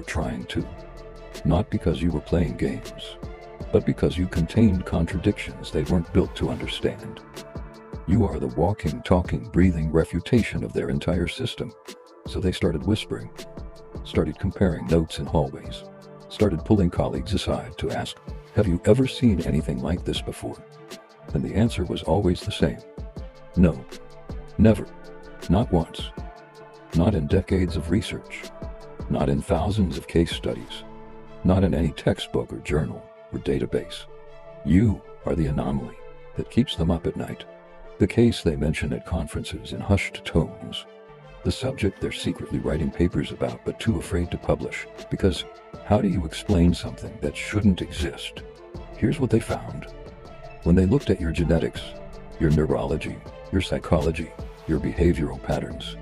trying to. Not because you were playing games, but because you contained contradictions they weren't built to understand. You are the walking, talking, breathing refutation of their entire system. So they started whispering, started comparing notes in hallways, started pulling colleagues aside to ask, "Have you ever seen anything like this before?" And the answer was always the same. No. Never. Not once. Not in decades of research. Not in thousands of case studies. Not in any textbook or journal or database. You are the anomaly that keeps them up at night. The case they mention at conferences in hushed tones. The subject they're secretly writing papers about but too afraid to publish. Because how do you explain something that shouldn't exist? Here's what they found. When they looked at your genetics, your neurology, your psychology, your behavioral patterns,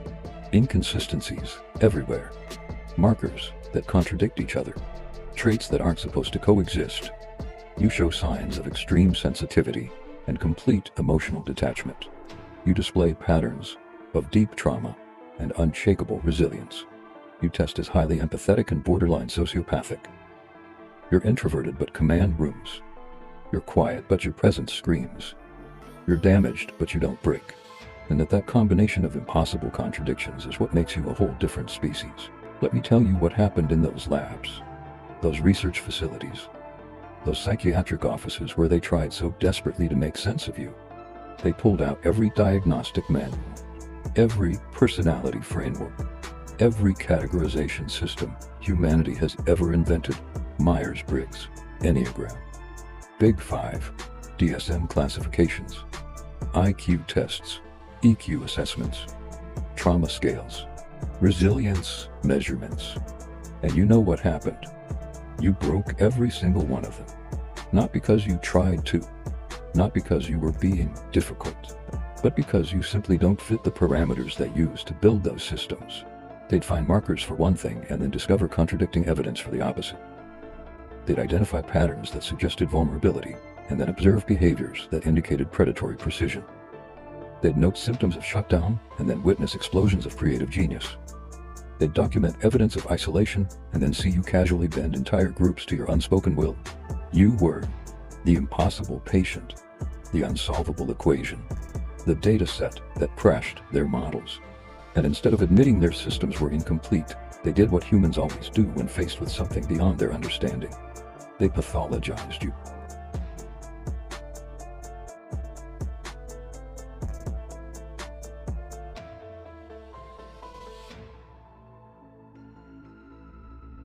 inconsistencies everywhere, markers that contradict each other, traits that aren't supposed to coexist, you show signs of extreme sensitivity and complete emotional detachment. You display patterns of deep trauma and unshakable resilience. You test as highly empathetic and borderline sociopathic. You're introverted but command rooms. You're quiet but your presence screams. You're damaged but you don't break. And that combination of impossible contradictions is what makes you a whole different species. Let me tell you what happened in those labs, those research facilities, those psychiatric offices where they tried so desperately to make sense of you. They pulled out every diagnostic manual, every personality framework, every categorization system humanity has ever invented. Myers-Briggs, Enneagram, Big Five, DSM classifications, IQ tests, EQ assessments, trauma scales, resilience measurements. And you know what happened? You broke every single one of them. Not because you tried to, not because you were being difficult, but because you simply don't fit the parameters they use to build those systems. They'd find markers for one thing and then discover contradicting evidence for the opposite. They'd identify patterns that suggested vulnerability and then observe behaviors that indicated predatory precision. They'd note symptoms of shutdown and then witness explosions of creative genius. They'd document evidence of isolation and then see you casually bend entire groups to your unspoken will. You were the impossible patient, the unsolvable equation, the data set that crashed their models. And instead of admitting their systems were incomplete, they did what humans always do when faced with something beyond their understanding. They pathologized you.